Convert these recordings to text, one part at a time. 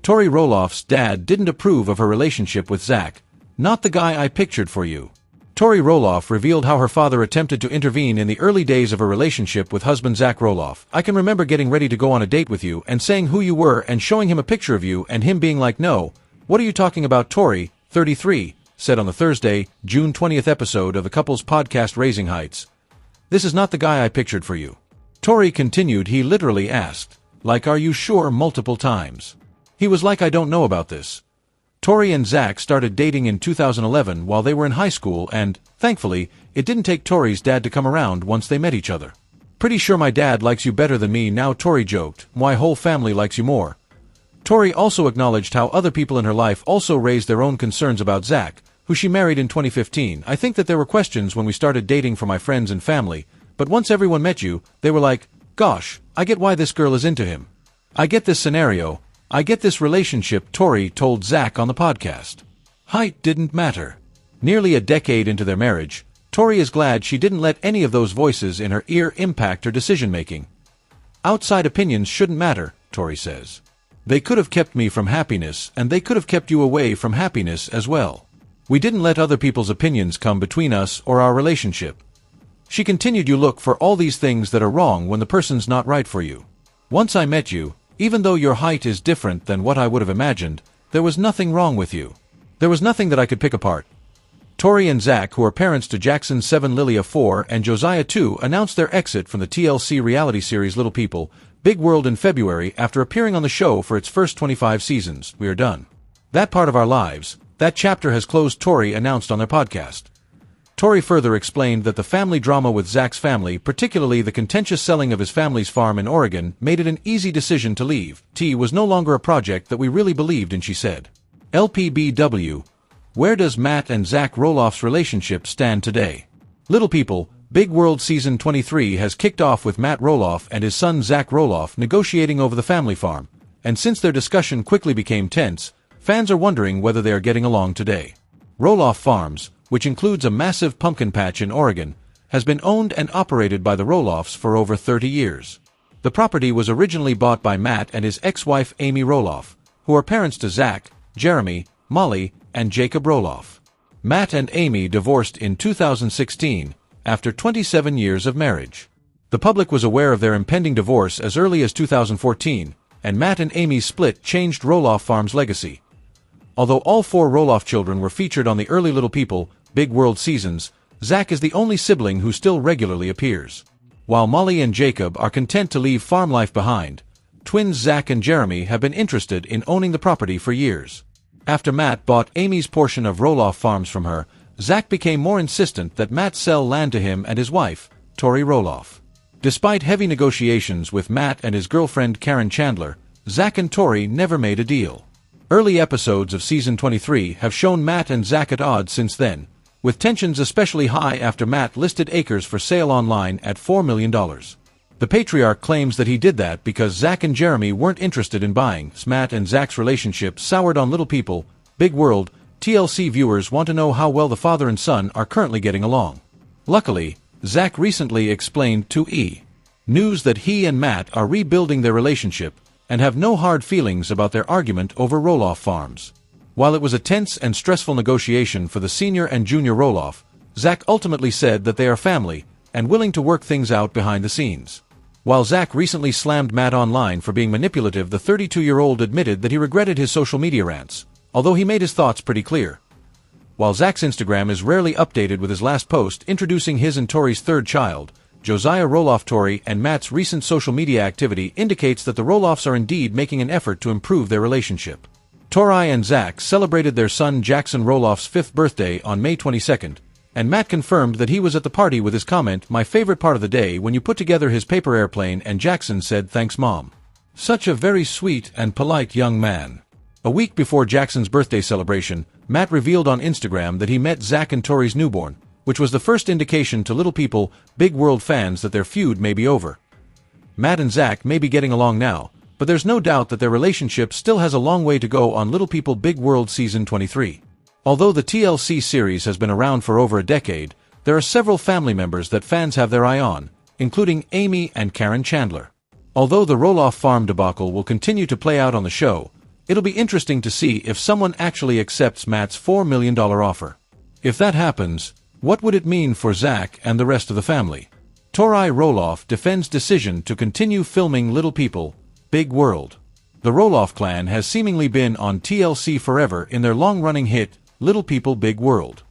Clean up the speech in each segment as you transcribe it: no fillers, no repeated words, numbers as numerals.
Tori Roloff's dad didn't approve of her relationship with Zach. Not the guy I pictured for you. Tori Roloff revealed how her father attempted to intervene in the early days of her relationship with husband Zach Roloff. I can remember getting ready to go on a date with you and saying who you were and showing him a picture of you and him being like, "No, what are you talking about?" Tori, 33, said on the Thursday, June 20th episode of the couple's podcast Raising Heights. "This is not the guy I pictured for you." Tori continued, "He literally asked, like, are you sure, multiple times. He was like, I don't know about this." Tori and Zach started dating in 2011 while they were in high school and, thankfully, it didn't take Tori's dad to come around once they met each other. "Pretty sure my dad likes you better than me now," Tori joked. "My whole family likes you more." Tori also acknowledged how other people in her life also raised their own concerns about Zach, who she married in 2015. "I think that there were questions when we started dating from my friends and family, but once everyone met you, they were like, gosh, I get why this girl is into him. I get this scenario. I get this relationship," Tori told Zach on the podcast. Height didn't matter. Nearly a decade into their marriage, Tori is glad she didn't let any of those voices in her ear impact her decision-making. "Outside opinions shouldn't matter," Tori says. "They could have kept me from happiness, and they could have kept you away from happiness as well. We didn't let other people's opinions come between us or our relationship." She continued, "You look for all these things that are wrong when the person's not right for you. Once I met you, even though your height is different than what I would have imagined, there was nothing wrong with you. There was nothing that I could pick apart." Tori and Zach, who are parents to Jackson's 7, Lilia 4, and Josiah 2, announced their exit from the TLC reality series Little People, Big World in February after appearing on the show for its first 25 seasons. "We are done. That part of our lives, that chapter has closed," Tori announced on their podcast. Tori further explained that the family drama with Zach's family, particularly the contentious selling of his family's farm in Oregon, made it an easy decision to leave. "T was no longer a project that we really believed in," she said. LPBW. Where does Matt and Zach Roloff's relationship stand today? Little People, Big World Season 23 has kicked off with Matt Roloff and his son Zach Roloff negotiating over the family farm, and since their discussion quickly became tense, fans are wondering whether they are getting along today. Roloff Farms, which includes a massive pumpkin patch in Oregon, has been owned and operated by the Roloffs for over 30 years. The property was originally bought by Matt and his ex-wife Amy Roloff, who are parents to Zach, Jeremy, Molly, and Jacob Roloff. Matt and Amy divorced in 2016, after 27 years of marriage. The public was aware of their impending divorce as early as 2014, and Matt and Amy's split changed Roloff Farms' legacy. Although all 4 Roloff children were featured on the early Little People, Big World seasons, Zach is the only sibling who still regularly appears. While Molly and Jacob are content to leave farm life behind, twins Zach and Jeremy have been interested in owning the property for years. After Matt bought Amy's portion of Roloff Farms from her, Zach became more insistent that Matt sell land to him and his wife, Tori Roloff. Despite heavy negotiations with Matt and his girlfriend Karen Chandler, Zach and Tori never made a deal. Early episodes of Season 23 have shown Matt and Zach at odds since then, with tensions especially high after Matt listed acres for sale online at $4 million. The patriarch claims that he did that because Zach and Jeremy weren't interested in buying. Matt and Zach's relationship soured on Little People, Big World. TLC viewers want to know how well the father and son are currently getting along. Luckily, Zach recently explained to E! News that he and Matt are rebuilding their relationship and have no hard feelings about their argument over Roloff Farms. While it was a tense and stressful negotiation for the senior and junior Roloff, Zach ultimately said that they are family and willing to work things out behind the scenes. While Zach recently slammed Matt online for being manipulative, the 32-year-old admitted that he regretted his social media rants, although he made his thoughts pretty clear. While Zach's Instagram is rarely updated with his last post introducing his and Tori's third child, Josiah Roloff. Tori and Matt's recent social media activity indicates that the Roloffs are indeed making an effort to improve their relationship. Tori and Zach celebrated their son Jackson Roloff's 5th birthday on May 22nd, and Matt confirmed that he was at the party with his comment, "My favorite part of the day when you put together his paper airplane," and Jackson said, "Thanks, Mom." Such a very sweet and polite young man. A week before Jackson's birthday celebration, Matt revealed on Instagram that he met Zach and Tori's newborn, which was the first indication to Little People, Big World fans that their feud may be over. Matt and Zach may be getting along now, but there's no doubt that their relationship still has a long way to go on Little People Big World Season 23. Although the TLC series has been around for over a decade, there are several family members that fans have their eye on, including Amy and Karen Chandler. Although the Roloff farm debacle will continue to play out on the show, It'll be interesting to see if someone actually accepts Matt's $4 million offer. If that happens, what would it mean for Zach and the rest of the family? Tori Roloff defends decision to continue filming Little People, Big World. The Roloff clan has seemingly been on TLC forever in their long-running hit, Little People, Big World.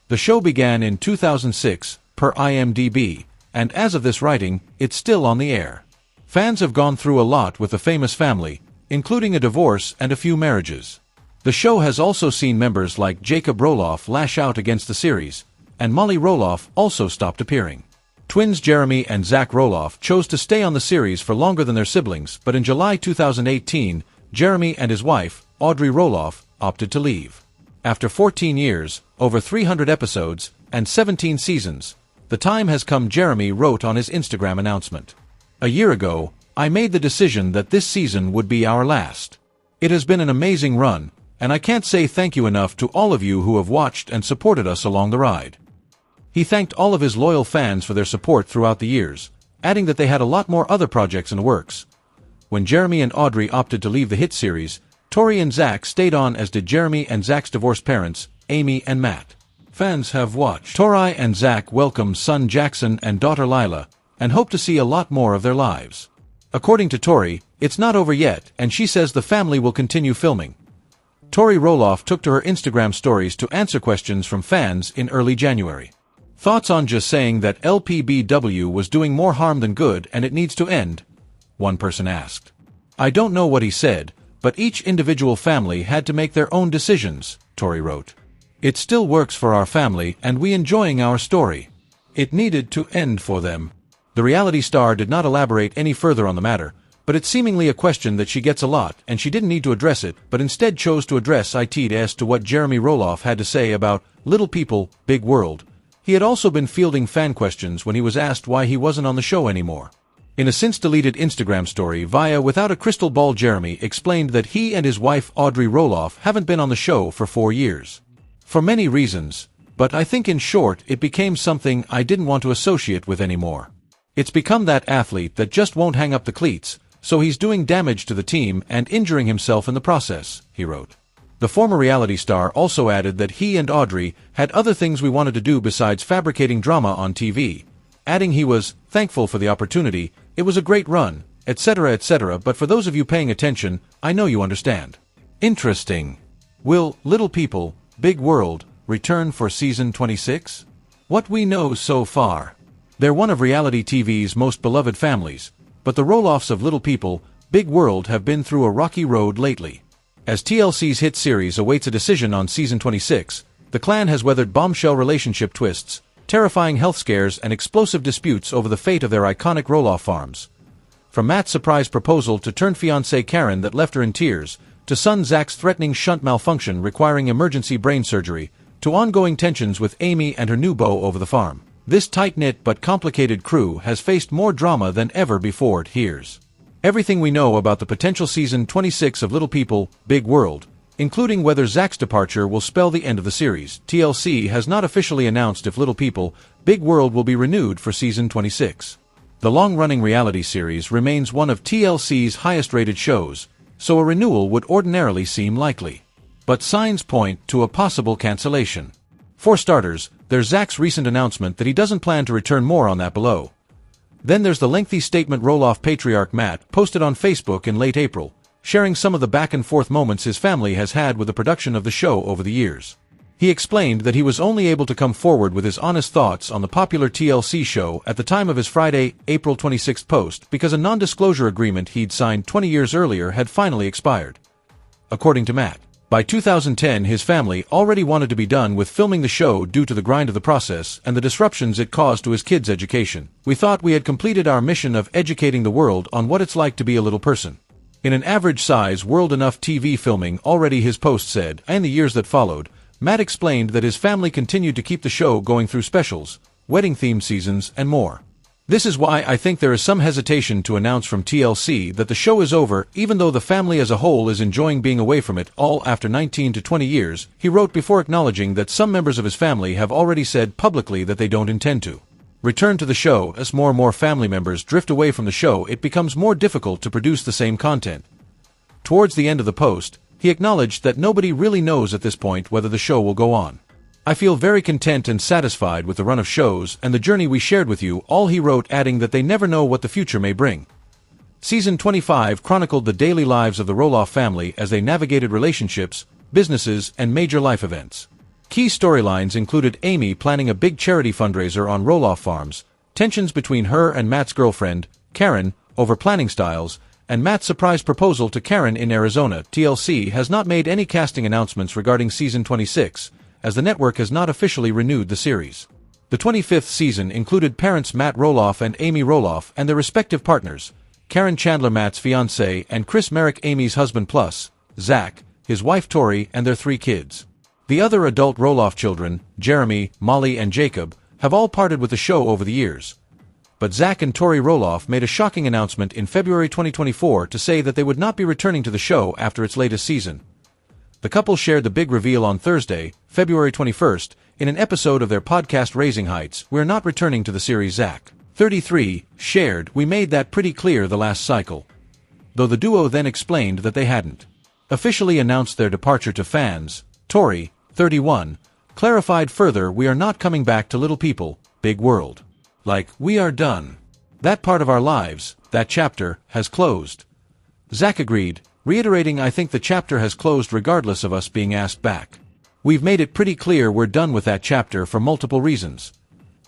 The show began in 2006, per IMDb, and as of this writing, it's still on the air. Fans have gone through a lot with the famous family, including a divorce and a few marriages. The show has also seen members like Jacob Roloff lash out against the series, and Molly Roloff also stopped appearing. Twins Jeremy and Zach Roloff chose to stay on the series for longer than their siblings, but in July 2018, Jeremy and his wife, Audrey Roloff, opted to leave. After 14 years, over 300 episodes, and 17 seasons, the time has come, Jeremy wrote on his Instagram announcement. A year ago, I made the decision that this season would be our last. It has been an amazing run, and I can't say thank you enough to all of you who have watched and supported us along the ride. He thanked all of his loyal fans for their support throughout the years, adding that they had a lot more other projects in the works. When Jeremy and Audrey opted to leave the hit series, Tori and Zach stayed on, as did Jeremy and Zach's divorced parents, Amy and Matt. Fans have watched Tori and Zach welcome son Jackson and daughter Lila, and hope to see a lot more of their lives. According to Tori, it's not over yet, and she says the family will continue filming. Tori Roloff took to her Instagram stories to answer questions from fans in early January. Thoughts on just saying that LPBW was doing more harm than good and it needs to end? One person asked. I don't know what he said, but each individual family had to make their own decisions, Tori wrote. It still works for our family and we enjoying our story. It needed to end for them. The reality star did not elaborate any further on the matter, but it's seemingly a question that she gets a lot, and she didn't need to address it, but instead chose to address it as to what Jeremy Roloff had to say about Little People, Big World. He had also been fielding fan questions when he was asked why he wasn't on the show anymore. In a since-deleted Instagram story via Without a Crystal Ball, Jeremy explained that he and his wife Audrey Roloff haven't been on the show for 4 years. For many reasons, but I think in short it became something I didn't want to associate with anymore. It's become that athlete that just won't hang up the cleats, so he's doing damage to the team and injuring himself in the process, he wrote. The former reality star also added that he and Audrey had other things we wanted to do besides fabricating drama on TV, adding he was thankful for the opportunity, it was a great run, etc., but for those of you paying attention, I know you understand. Interesting. Will Little People, Big World return for season 26? What we know so far. They're one of reality TV's most beloved families, but the Roloffs of Little People, Big World have been through a rocky road lately. As TLC's hit series awaits a decision on season 26, the clan has weathered bombshell relationship twists, terrifying health scares, and explosive disputes over the fate of their iconic Roloff farms. From Matt's surprise proposal to turn fiancée Karen that left her in tears, to son Zach's threatening shunt malfunction requiring emergency brain surgery, to ongoing tensions with Amy and her new beau over the farm. This tight-knit but complicated crew has faced more drama than ever before. Here's everything we know about the potential season 26 of Little People, Big World, including whether Zach's departure will spell the end of the series. TLC has not officially announced if Little People, Big World will be renewed for season 26. The long-running reality series remains one of TLC's highest-rated shows, so a renewal would ordinarily seem likely. But signs point to a possible cancellation. For starters, there's Zach's recent announcement that he doesn't plan to return. More on that below. Then there's the lengthy statement Roloff patriarch Matt posted on Facebook in late April, sharing some of the back-and-forth moments his family has had with the production of the show over the years. He explained that he was only able to come forward with his honest thoughts on the popular TLC show at the time of his Friday, April 26 post because a non-disclosure agreement he'd signed 20 years earlier had finally expired. According to Matt, by 2010 his family already wanted to be done with filming the show due to the grind of the process and the disruptions it caused to his kids' education. We thought we had completed our mission of educating the world on what it's like to be a little person. In an average-size world enough TV filming already, his post said, and the years that followed, Matt explained that his family continued to keep the show going through specials, wedding-themed seasons, and more. This is why I think there is some hesitation to announce from TLC that the show is over, even though the family as a whole is enjoying being away from it all after 19 to 20 years, he wrote before acknowledging that some members of his family have already said publicly that they don't intend to return to the show. As more and more family members drift away from the show, it becomes more difficult to produce the same content. Towards the end of the post, he acknowledged that nobody really knows at this point whether the show will go on. I feel very content and satisfied with the run of shows and the journey we shared with you all, he wrote, adding that they never know what the future may bring. Season 25 chronicled the daily lives of the Roloff family as they navigated relationships, businesses, and major life events. Key storylines included Amy planning a big charity fundraiser on Roloff Farms, tensions between her and Matt's girlfriend, Karen, over planning styles, and Matt's surprise proposal to Karen in Arizona. TLC has not made any casting announcements regarding Season 26, as the network has not officially renewed the series. The 25th season included parents Matt Roloff and Amy Roloff and their respective partners, Karen Chandler, Matt's fiancé, and Chris Merrick, Amy's husband, plus Zach, his wife Tori, and their 3 kids. The other adult Roloff children, Jeremy, Molly, and Jacob, have all parted with the show over the years. But Zach and Tori Roloff made a shocking announcement in February 2024 to say that they would not be returning to the show after its latest season. The couple shared the big reveal on Thursday, February 21st, in an episode of their podcast Raising Heights. "We're not returning to the series," Zach, 33, shared. "We made that pretty clear the last cycle." Though the duo then explained that they hadn't officially announced their departure to fans, Tori, 31, clarified further, "We are not coming back to Little People, Big World. Like, we are done. That part of our lives, that chapter, has closed." Zach agreed, reiterating, "I think the chapter has closed regardless of us being asked back. We've made it pretty clear we're done with that chapter for multiple reasons.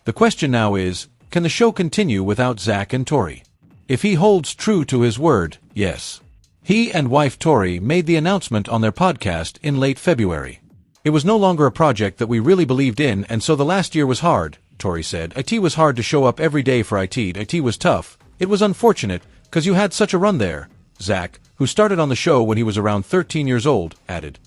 The question now is, can the show continue without Zach and Tori? If he holds true to his word, yes." He and wife Tori made the announcement on their podcast in late February. "It was no longer a project that we really believed in, and so the last year was hard," Tori said. "It was hard to show up every day for it. It was tough. It was unfortunate, 'cause you had such a run there," Zach, who started on the show when he was around 13 years old, added.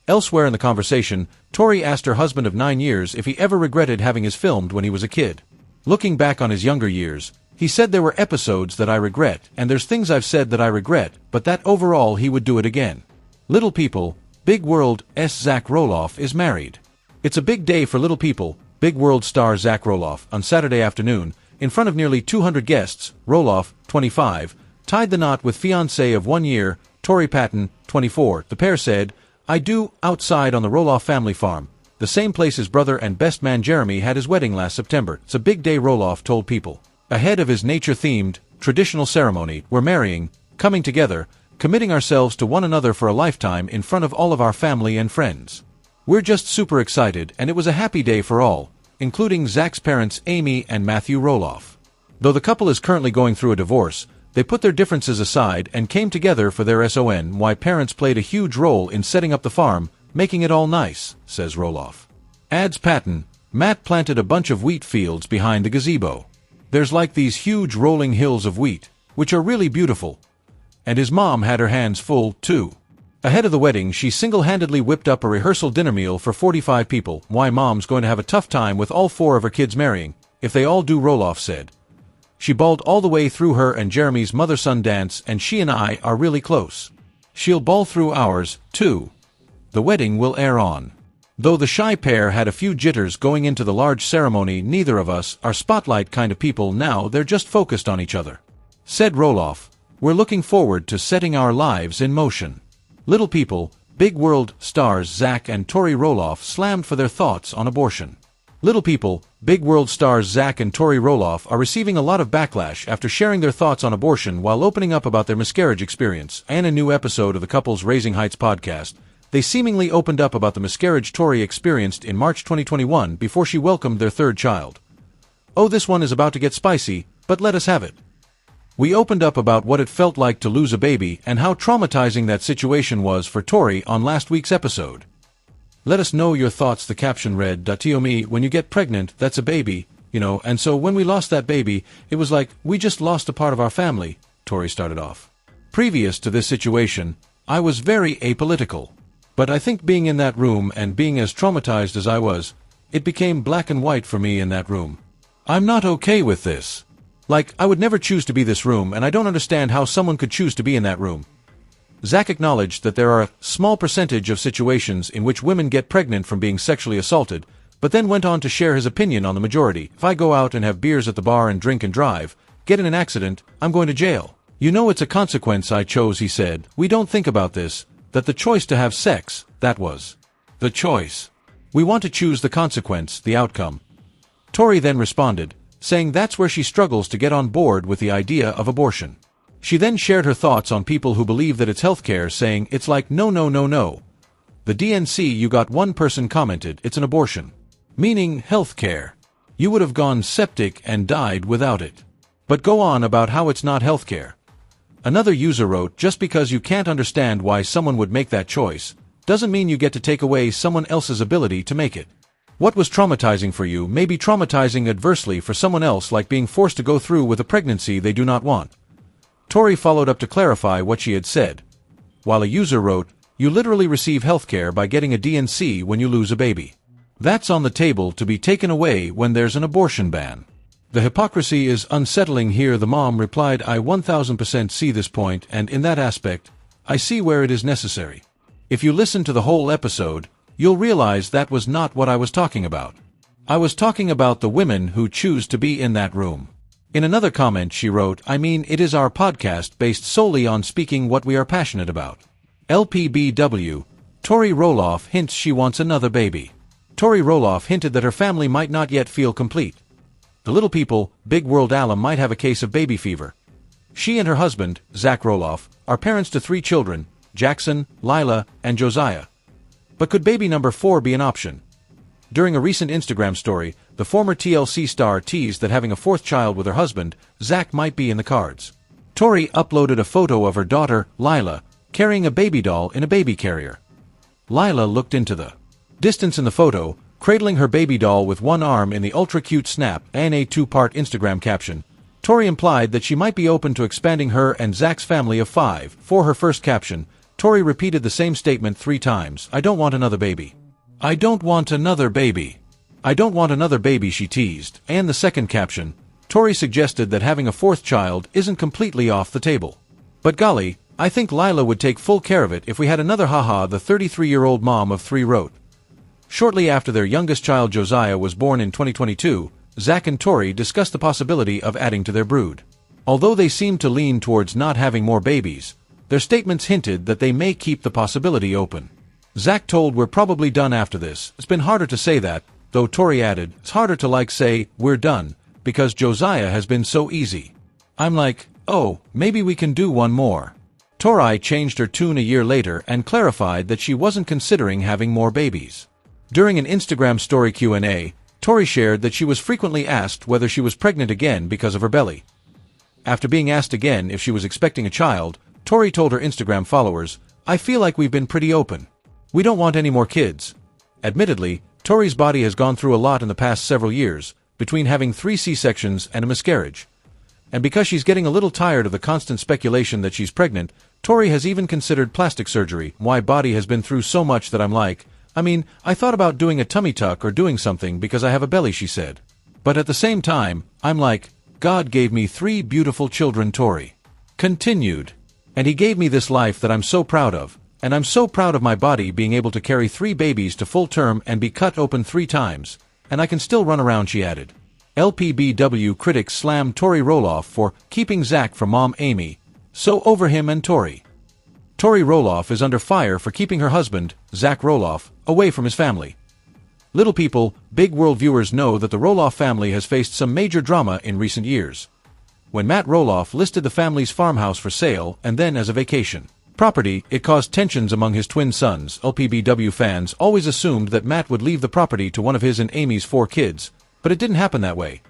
Elsewhere in the conversation, Tori asked her husband of 9 years if he ever regretted having his filmed when he was a kid. Looking back on his younger years, he said, "There were episodes that I regret, and there's things I've said that I regret, but that overall he would do it again." Little People, Big World Zach Roloff is married. It's a big day for Little People, Big World star Zach Roloff. On Saturday afternoon, in front of nearly 200 guests, Roloff, 25, tied the knot with fiancée of 1 year, Tori Patton, 24. The pair said, "I do," outside on the Roloff family farm, the same place his brother and best man Jeremy had his wedding last September. "It's a big day," Roloff told People. "Ahead of his nature-themed, traditional ceremony, we're marrying, coming together, committing ourselves to one another for a lifetime in front of all of our family and friends. We're just super excited, and it was a happy day for all, including Zach's parents Amy and Matthew Roloff." Though the couple is currently going through a divorce, they put their differences aside and came together for their SON. "Why parents played a huge role in setting up the farm, making it all nice," says Roloff. Adds Patton, "Matt planted a bunch of wheat fields behind the gazebo. There's like these huge rolling hills of wheat, which are really beautiful. And his mom had her hands full, too." Ahead of the wedding, she single-handedly whipped up a rehearsal dinner meal for 45 people. "Why mom's going to have a tough time with all 4 of her kids marrying, if they all do," Roloff said. "She bawled all the way through her and Jeremy's mother-son dance, and she and I are really close. She'll bawl through ours, too." The wedding will air on. Though the shy pair had a few jitters going into the large ceremony, neither of us are spotlight kind of people now, they're just focused on each other. Said Roloff, "We're looking forward to setting our lives in motion." Little People, Big World stars Zach and Tori Roloff slammed for their thoughts on abortion. Little People, Big World stars Zach and Tori Roloff are receiving a lot of backlash after sharing their thoughts on abortion while opening up about their miscarriage experience. In a new episode of the couple's Raising Heights podcast, they seemingly opened up about the miscarriage Tori experienced in March 2021 before she welcomed their 3rd child. "Oh, this one is about to get spicy, but let us have it. We opened up about what it felt like to lose a baby and how traumatizing that situation was for Tori on last week's episode. Let us know your thoughts," the caption read. "To me, when you get pregnant, that's a baby, and so when we lost that baby, it was like, we just lost a part of our family," Tori started off. "Previous to this situation, I was very apolitical. But I think being in that room and being as traumatized as I was, it became black and white for me in that room. I'm not okay with this. Like, I would never choose to be this room, and I don't understand how someone could choose to be in that room." Zach acknowledged that there are a small percentage of situations in which women get pregnant from being sexually assaulted, but then went on to share his opinion on the majority. "If I go out and have beers at the bar and drink and drive, get in an accident, I'm going to jail. You know it's a consequence I chose, he said. We don't think about this, that the choice to have sex, that was the choice. We want to choose the consequence, the outcome. Tori then responded, saying that's where she struggles to get on board with the idea of abortion. She then shared her thoughts on people who believe that it's healthcare, saying it's like no. The DNC you got. One person commented, it's an abortion. Meaning healthcare. You would have gone septic and died without it. But go on about how it's not healthcare. Another user wrote, just because you can't understand why someone would make that choice, doesn't mean you get to take away someone else's ability to make it. What was traumatizing for you may be traumatizing adversely for someone else, like being forced to go through with a pregnancy they do not want. Tori followed up to clarify what she had said. While a user wrote, you literally receive healthcare by getting a DNC when you lose a baby. That's on the table to be taken away when there's an abortion ban. The hypocrisy is unsettling here. The mom replied, I 1000% see this point, and in that aspect, I see where it is necessary. If you listen to the whole episode, you'll realize that was not what I was talking about. I was talking about the women who choose to be in that room. In another comment she wrote, I mean, it is our podcast based solely on speaking what we are passionate about. LPBW, Tori Roloff hints she wants another baby. Tori Roloff hinted that her family might not yet feel complete. The little people, Big World Alum, might have a case of baby fever. She and her husband, Zach Roloff, are parents to 3 children, Jackson, Lila, and Josiah. But could baby number 4 be an option? During a recent Instagram story, the former TLC star teased that having a 4th child with her husband, Zach, might be in the cards. Tori uploaded a photo of her daughter, Lila, carrying a baby doll in a baby carrier. Lila looked into the distance in the photo, cradling her baby doll with one arm in the ultra-cute snap and a 2-part Instagram caption. Tori implied that she might be open to expanding her and Zach's family of 5. For her first caption, Tori repeated the same statement 3 times. I don't want another baby. I don't want another baby. I don't want another baby, she teased. And the second caption, Tori suggested that having a 4th child isn't completely off the table. But golly, I think Lila would take full care of it if we had another. Haha, the 33-year-old mom of 3 wrote. Shortly after their youngest child Josiah was born in 2022, Zach and Tori discussed the possibility of adding to their brood. Although they seemed to lean towards not having more babies, their statements hinted that they may keep the possibility open. Zach told, we're probably done after this. It's been harder to say that, though. Tori added, it's harder to say, we're done, because Josiah has been so easy. I'm like, oh, maybe we can do one more. Tori changed her tune a year later and clarified that she wasn't considering having more babies. During an Instagram story Q&A, Tori shared that she was frequently asked whether she was pregnant again because of her belly. After being asked again if she was expecting a child, Tori told her Instagram followers, I feel like we've been pretty open. We don't want any more kids. Admittedly, Tori's body has gone through a lot in the past several years, between having 3 C-sections and a miscarriage. And because she's getting a little tired of the constant speculation that she's pregnant, Tori has even considered plastic surgery. My body has been through so much that I'm like, I thought about doing a tummy tuck or doing something because I have a belly, she said. But at the same time, I'm like, God gave me 3 beautiful children, Tori continued. And he gave me this life that I'm so proud of, and I'm so proud of my body being able to carry 3 babies to full term and be cut open 3 times, and I can still run around, she added. LPBW critics slammed Tori Roloff for keeping Zach from mom Amy, so over him and Tori. Tori Roloff is under fire for keeping her husband, Zach Roloff, away from his family. Little people, big world viewers know that the Roloff family has faced some major drama in recent years. When Matt Roloff listed the family's farmhouse for sale and then as a vacation property, it caused tensions among his twin sons. LPBW fans always assumed that Matt would leave the property to one of his and Amy's 4 kids, but it didn't happen that way.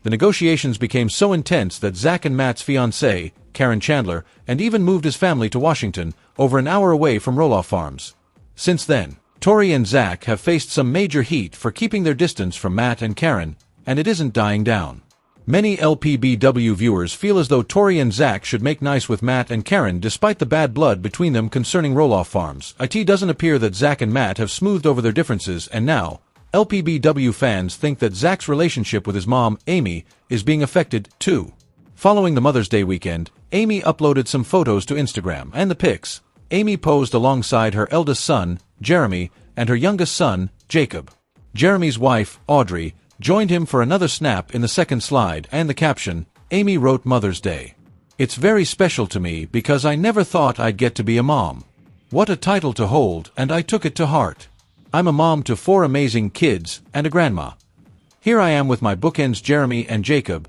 The negotiations became so intense that Zach and Matt's fiancée, Karen Chandler, and even moved his family to Washington, over an hour away from Roloff Farms. Since then, Tori and Zach have faced some major heat for keeping their distance from Matt and Karen, and it isn't dying down. Many LPBW viewers feel as though Tori and Zach should make nice with Matt and Karen despite the bad blood between them concerning Roloff Farms. It doesn't appear that Zach and Matt have smoothed over their differences, and now, LPBW fans think that Zach's relationship with his mom, Amy, is being affected, too. Following the Mother's Day weekend, Amy uploaded some photos to Instagram, and the pics. Amy posed alongside her eldest son, Jeremy, and her youngest son, Jacob. Jeremy's wife, Audrey, joined him for another snap in the second slide, and the caption, Amy wrote Mother's Day. It's very special to me because I never thought I'd get to be a mom. What a title to hold, and I took it to heart. I'm a mom to 4 amazing kids and a grandma. Here I am with my bookends Jeremy and Jacob,